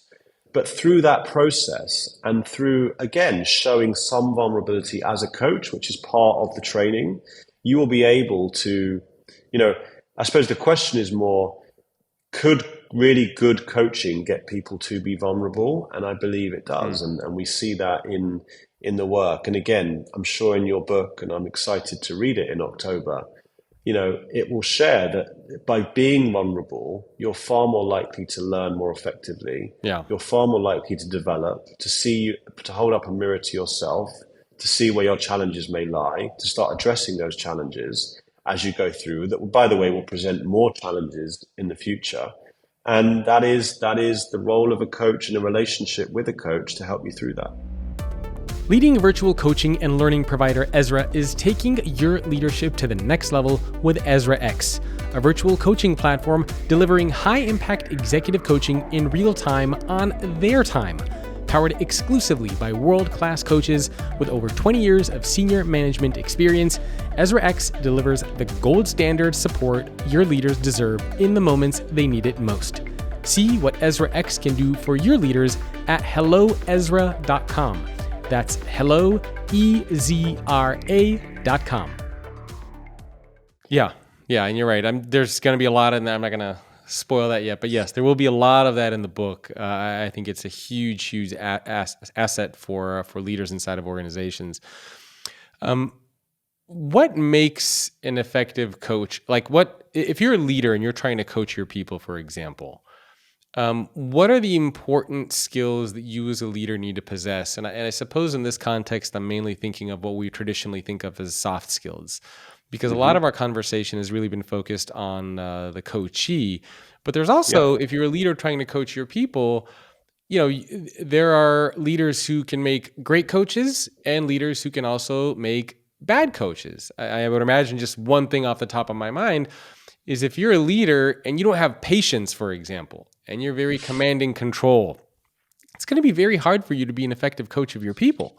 But through that process and through, again, showing some vulnerability as a coach, which is part of the training, you will be able to, you know, I suppose the question is more, could really good coaching get people to be vulnerable? And I believe it does. And we see that in the work. And again, I'm sure in your book, and I'm excited to read it in October, you know, it will share that by being vulnerable, you're far more likely to learn more effectively. Yeah. You're far more likely to develop, to hold up a mirror to yourself, to see where your challenges may lie, to start addressing those challenges as you go through, that, by the way, will present more challenges in the future. And that is the role of a coach in a relationship with a coach to help you through that. Leading virtual coaching and learning provider Ezra is taking your leadership to the next level with EZRAx, a virtual coaching platform delivering high-impact executive coaching in real time on their time. Powered exclusively by world-class coaches with over 20 years of senior management experience, EZRAx delivers the gold standard support your leaders deserve in the moments they need it most. See what EZRAx can do for your leaders at helloezra.com. That's helloezra.com. Yeah, and you're right. There's going to be a lot in there. I'm not going to spoil that yet, but yes, there will be a lot of that in the book. I think it's a huge asset for leaders inside of organizations. What makes an effective coach? Like, if you're a leader and you're trying to coach your people, for example, what are the important skills that you as a leader need to possess? And I suppose in this context, I'm mainly thinking of what we traditionally think of as soft skills, because a lot of our conversation has really been focused on the coachee. But there's also, if you're a leader trying to coach your people, there are leaders who can make great coaches and leaders who can also make bad coaches. I would imagine just one thing off the top of my mind is if you're a leader and you don't have patience, for example, and you're very commanding control, it's going to be very hard for you to be an effective coach of your people.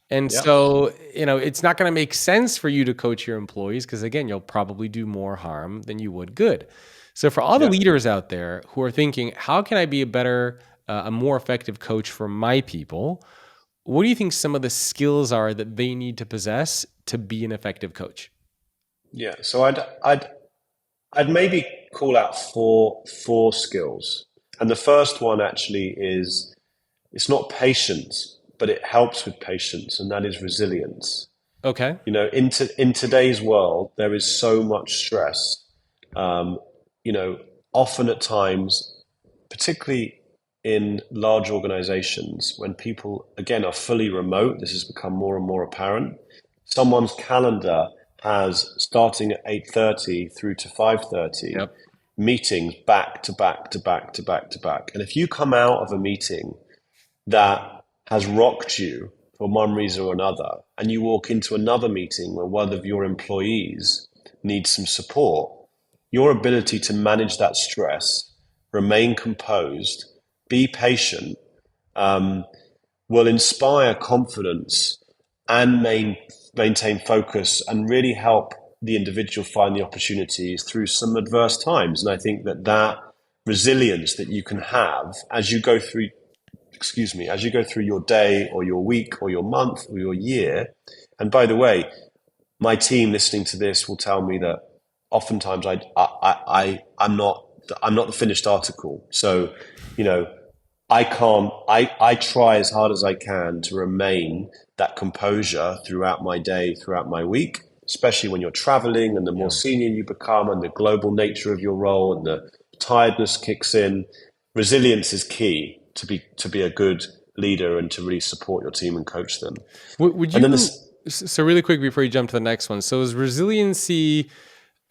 And so, it's not going to make sense for you to coach your employees because, again, you'll probably do more harm than you would good. So for all the leaders out there who are thinking, how can I be a more effective coach for my people? What do you think some of the skills are that they need to possess to be an effective coach? Yeah, so I'd maybe call out four skills. And the first one actually is, it's not patience, but it helps with patience, and that is resilience. Okay. In today's world, there is so much stress. Often at times, particularly in large organizations, when people, again, are fully remote, this has become more and more apparent. Someone's calendar has, starting at 8:30 through to 5:30, meetings back to back to back to back to back. And if you come out of a meeting that has rocked you for one reason or another, and you walk into another meeting where one of your employees needs some support, your ability to manage that stress, remain composed, be patient, will inspire confidence and maintain focus and really help the individual find the opportunities through some adverse times. And I think that resilience that you can have as you go through your day or your week or your month or your year. And by the way, my team listening to this will tell me that oftentimes I'm not the finished article. So, I try as hard as I can to remain that composure throughout my day, throughout my week, especially when you're traveling and the more senior you become and the global nature of your role and the tiredness kicks in. Resilience is key to be a good leader and to really support your team and coach them. Would you? So really quick before you jump to the next one. So is resiliency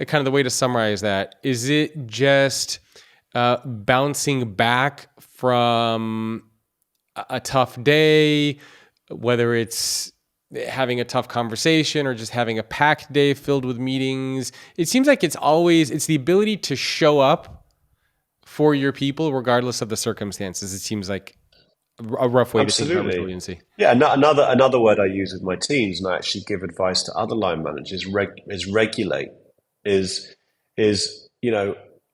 kind of the way to summarize that? Is it just bouncing back from a tough day, whether it's having a tough conversation or just having a packed day filled with meetings? It seems like it's the ability to show up for your people regardless of the circumstances. It seems like a rough way to think about resiliency. Yeah, another word I use with my teams, and I actually give advice to other line managers, is regulate.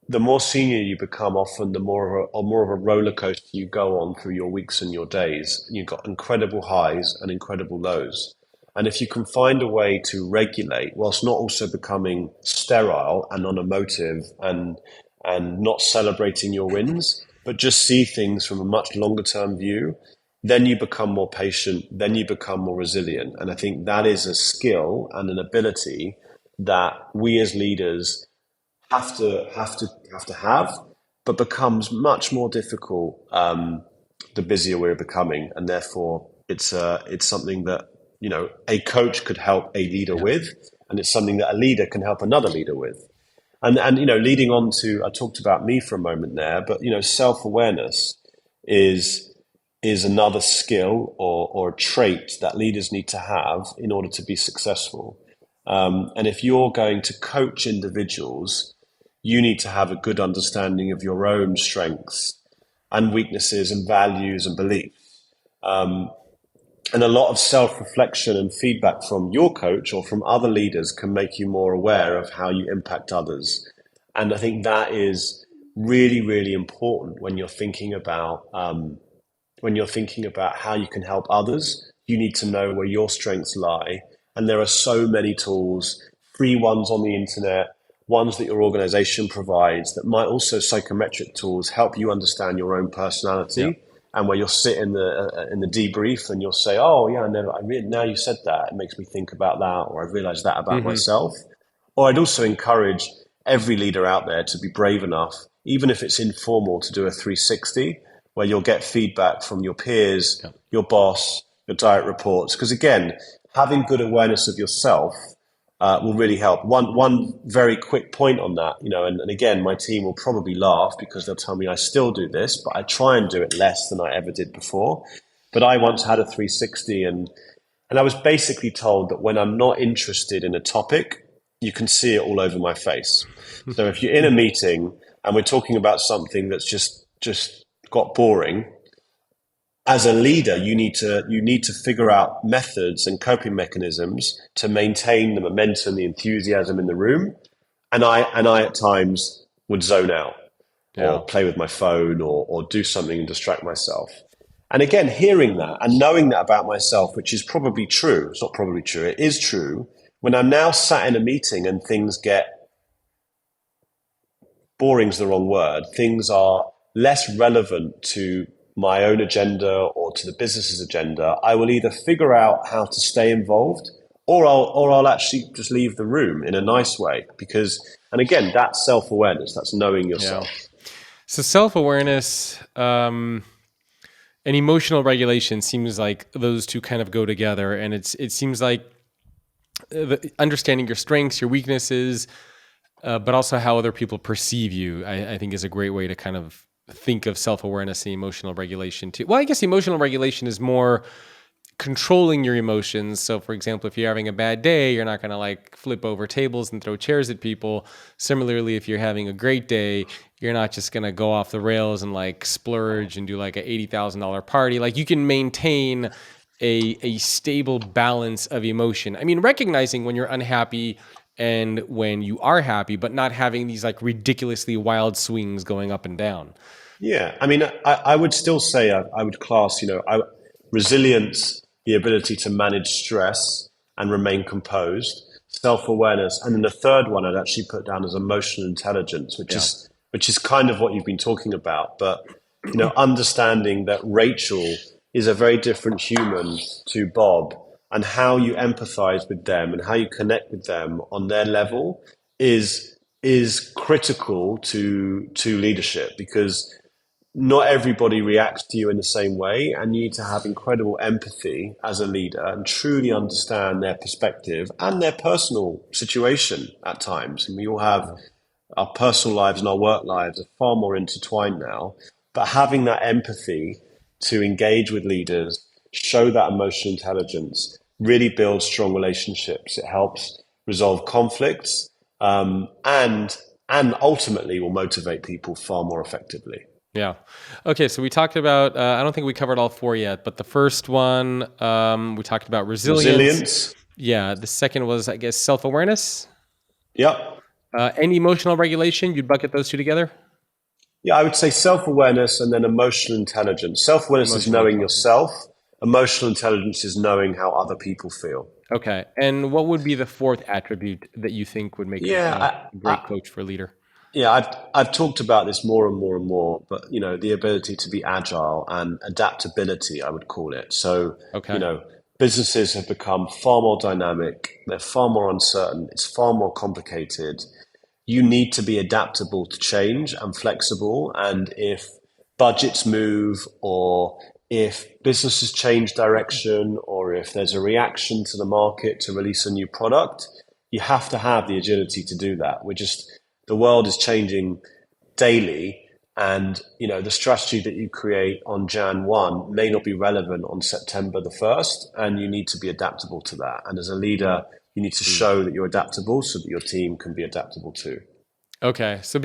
The more senior you become, often the more of a roller coaster you go on through your weeks and your days. You've got incredible highs and incredible lows. And if you can find a way to regulate whilst not also becoming sterile and unemotive and not celebrating your wins, but just see things from a much longer term view, then you become more patient, then you become more resilient. And I think that is a skill and an ability that we as leaders have to have, but becomes much more difficult the busier we're becoming. And therefore it's something that, a coach could help a leader with, and it's something that a leader can help another leader with. And leading on to, I talked about me for a moment there, but self-awareness is another skill or a trait that leaders need to have in order to be successful. And if you're going to coach individuals, you need to have a good understanding of your own strengths and weaknesses and values and beliefs. And a lot of self-reflection and feedback from your coach or from other leaders can make you more aware of how you impact others. And I think that is really, really important when you're thinking about how you can help others. You need to know where your strengths lie. And there are so many tools, free ones on the internet, ones that your organization provides, that might also psychometric tools help you understand your own personality. Yeah. And where you'll sit in the debrief and you'll say, oh yeah, now you said that, it makes me think about that, or I've realized that about myself. Or I'd also encourage every leader out there to be brave enough, even if it's informal, to do a 360 where you'll get feedback from your peers, your boss, your direct reports. Because again, having good awareness of yourself will really help. One very quick point on that, and again, my team will probably laugh because they'll tell me I still do this, but I try and do it less than I ever did before. But I once had a 360 and I was basically told that when I'm not interested in a topic, you can see it all over my face. So if you're in a meeting and we're talking about something that's just got boring, as a leader, you need to figure out methods and coping mechanisms to maintain the momentum, the enthusiasm in the room. And I at times would zone out or play with my phone or do something and distract myself. And again, hearing that and knowing that about myself, which is probably true, it's not probably true, it is true. When I'm now sat in a meeting and things get, boring's the wrong word, things are less relevant to my own agenda or to the business's agenda, I will either figure out how to stay involved or I'll actually just leave the room in a nice way. Because, and again, that's self-awareness, that's knowing yourself. Yeah. So self-awareness and emotional regulation seems like those two kind of go together. And it seems like understanding your strengths, your weaknesses, but also how other people perceive you, I think is a great way to kind of think of self-awareness and emotional regulation too. Well, I guess emotional regulation is more controlling your emotions. So for example, if you're having a bad day, you're not going to like flip over tables and throw chairs at people. Similarly, if you're having a great day, you're not just going to go off the rails and like splurge and do like a $80,000 party. Like you can maintain a stable balance of emotion. I mean, recognizing when you're unhappy and when you are happy, but not having these like ridiculously wild swings going up and down. Yeah. I mean, I would still say I would class, resilience, the ability to manage stress and remain composed, self-awareness. And then the third one I'd actually put down as emotional intelligence, which is kind of what you've been talking about. But, understanding that Rachel is a very different human to Bob, and how you empathize with them and how you connect with them on their level is critical to leadership, because not everybody reacts to you in the same way, and you need to have incredible empathy as a leader and truly understand their perspective and their personal situation at times. And we all have our personal lives and our work lives are far more intertwined now, but having that empathy to engage with leaders, show that emotional intelligence, really builds strong relationships. It helps resolve conflicts, and ultimately will motivate people far more effectively. Yeah. Okay. So we talked about, I don't think we covered all four yet, but the first one, we talked about resilience. Yeah. The second was, I guess, self-awareness. Yep. And emotional regulation. You'd bucket those two together? Yeah, I would say self-awareness and then emotional intelligence. Self-awareness is knowing yourself. Emotional intelligence is knowing how other people feel. Okay. And what would be the fourth attribute that you think would make a great coach for a leader? Yeah, I've talked about this more and more and more, but the ability to be agile and adaptability, I would call it. So, businesses have become far more dynamic. They're far more uncertain. It's far more complicated. You need to be adaptable to change and flexible. And if budgets move, or if businesses change direction, or if there's a reaction to the market to release a new product, you have to have the agility to do that. The world is changing daily, and the strategy that you create on Jan 1 may not be relevant on September the 1st, and you need to be adaptable to that. And as a leader, you need to show that you're adaptable so that your team can be adaptable too. Okay. So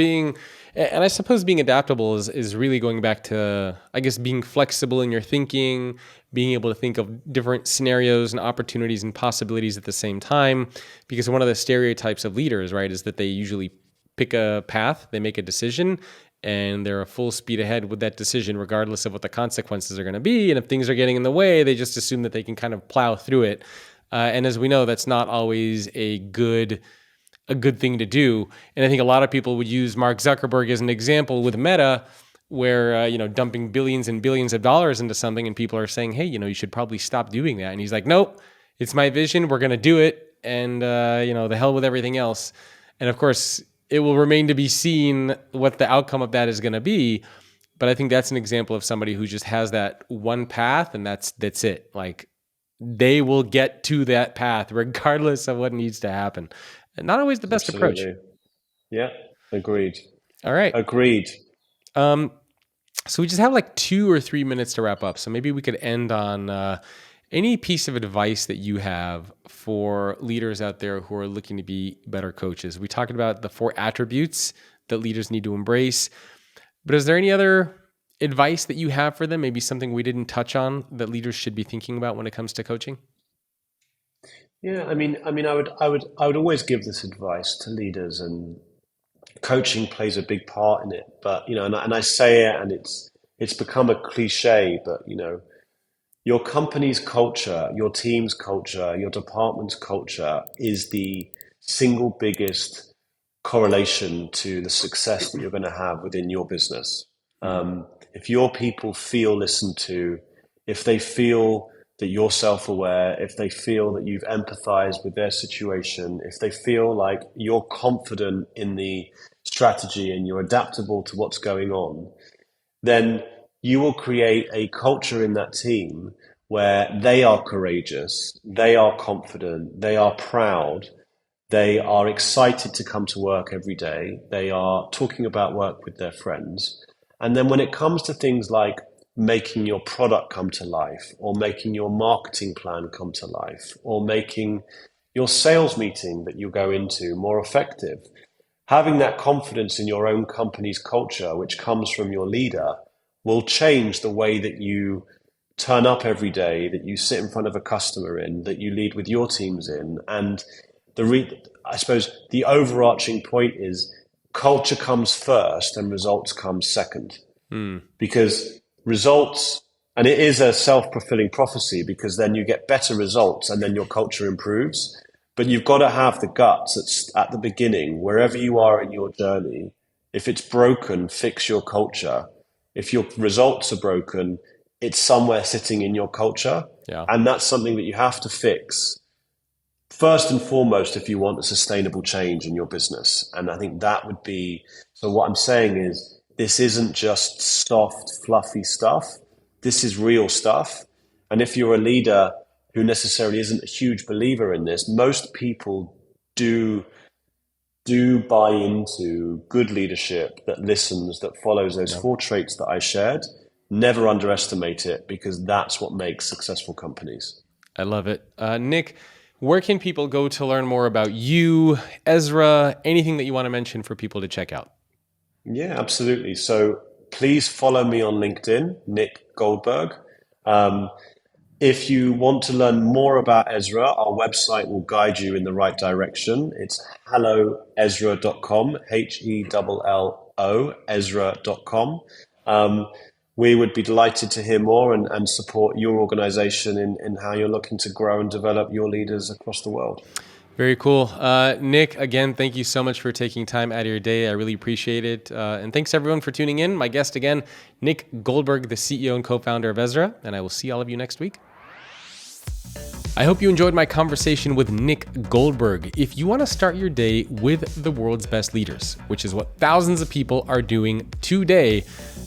I suppose being adaptable is really going back to, I guess, being flexible in your thinking, being able to think of different scenarios and opportunities and possibilities at the same time. Because one of the stereotypes of leaders, right, is that they usually pick a path, they make a decision, and they're a full speed ahead with that decision, regardless of what the consequences are going to be. And if things are getting in the way, they just assume that they can kind of plow through it. And as we know, that's not always a good thing to do. And I think a lot of people would use Mark Zuckerberg as an example with Meta, where, dumping billions and billions of dollars into something, and people are saying, hey, you should probably stop doing that. And he's like, nope, it's my vision. We're going to do it. And, the hell with everything else. And of course, it will remain to be seen what the outcome of that is going to be. But I think that's an example of somebody who just has that one path, and that's it. Like, they will get to that path regardless of what needs to happen. And not always the best approach. Yeah, agreed. All right. Agreed. So we just have like 2 or 3 minutes to wrap up. So maybe we could end on any piece of advice that you have for leaders out there who are looking to be better coaches. We talked about the 4 attributes that leaders need to embrace, but is there any other advice that you have for them? Maybe something we didn't touch on that leaders should be thinking about when it comes to coaching? Yeah, I would always give this advice to leaders, and coaching plays a big part in it. But and I say it, and it's become a cliche, but your company's culture, your team's culture, your department's culture is the single biggest correlation to the success that you're going to have within your business. If your people feel listened to, if they feel that you're self-aware, if they feel that you've empathized with their situation, if they feel like you're confident in the strategy and you're adaptable to what's going on, then you will create a culture in that team where they are courageous, they are confident, they are proud, they are excited to come to work every day, they are talking about work with their friends. And then when it comes to things like making your product come to life, or making your marketing plan come to life, or making your sales meeting that you go into more effective, having that confidence in your own company's culture, which comes from your leader, will change the way that you turn up every day, that you sit in front of a customer in, that you lead with your teams in. And I suppose the overarching point is culture comes first and results come second. Because results, and it is a self-fulfilling prophecy, because then you get better results and then your culture improves. But you've got to have the guts at the beginning, wherever you are in your journey. If it's broken, fix your culture. If your results are broken, it's somewhere sitting in your culture. Yeah. And that's something that you have to fix first and foremost if you want a sustainable change in your business. And I think that would be, so what I'm saying is, this isn't just soft, fluffy stuff. This is real stuff. And if you're a leader who necessarily isn't a huge believer in this, most people do buy into good leadership that listens, that follows those 4 traits that I shared. Never underestimate it, because that's what makes successful companies. I love it. Nick, where can people go to learn more about you, Ezra, anything that you want to mention for people to check out? Yeah, absolutely. So please follow me on LinkedIn, Nick Goldberg. If you want to learn more about Ezra, our website will guide you in the right direction. It's helloezra.com, HELLO, Ezra.com. We would be delighted to hear more and support your organization in how you're looking to grow and develop your leaders across the world. Very cool. Nick, again, thank you so much for taking time out of your day. I really appreciate it. And thanks everyone for tuning in. My guest again, Nick Goldberg, the CEO and co-founder of Ezra, and I will see all of you next week. I hope you enjoyed my conversation with Nick Goldberg. If you want to start your day with the world's best leaders, which is what thousands of people are doing today,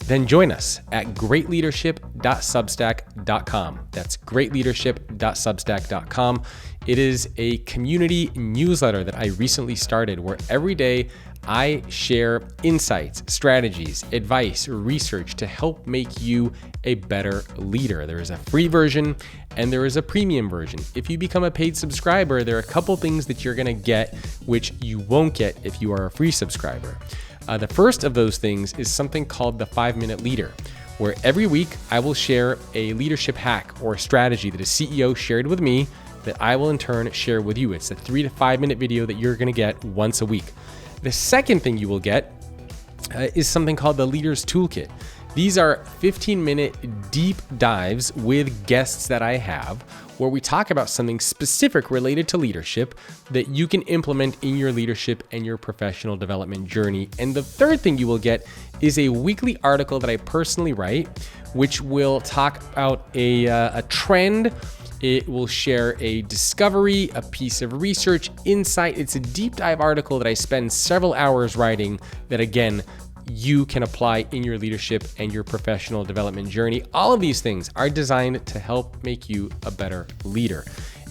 then join us at greatleadership.substack.com. That's greatleadership.substack.com. It is a community newsletter that I recently started where every day I share insights, strategies, advice, research to help make you a better leader. There is a free version and there is a premium version. If you become a paid subscriber, there are a couple things that you're going to get which you won't get if you are a free subscriber. The first of those things is something called the 5-Minute Leader, where every week I will share a leadership hack or strategy that a CEO shared with me that I will in turn share with you. It's a 3 to 5 minute video that you're going to get once a week. The second thing you will get is something called the Leader's Toolkit. These are 15-minute deep dives with guests that I have where we talk about something specific related to leadership that you can implement in your leadership and your professional development journey. And the third thing you will get is a weekly article that I personally write, which will talk about a trend. It will share a discovery, a piece of research, insight. It's a deep dive article that I spend several hours writing that, again, you can apply in your leadership and your professional development journey. All of these things are designed to help make you a better leader.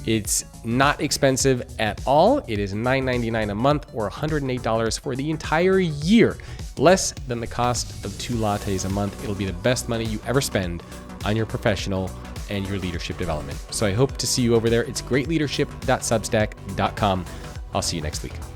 It's not expensive at all. It is $9.99 a month or $108 for the entire year, less than the cost of 2 lattes a month. It'll be the best money you ever spend on your professional and your leadership development. So I hope to see you over there. It's greatleadership.substack.com. I'll see you next week.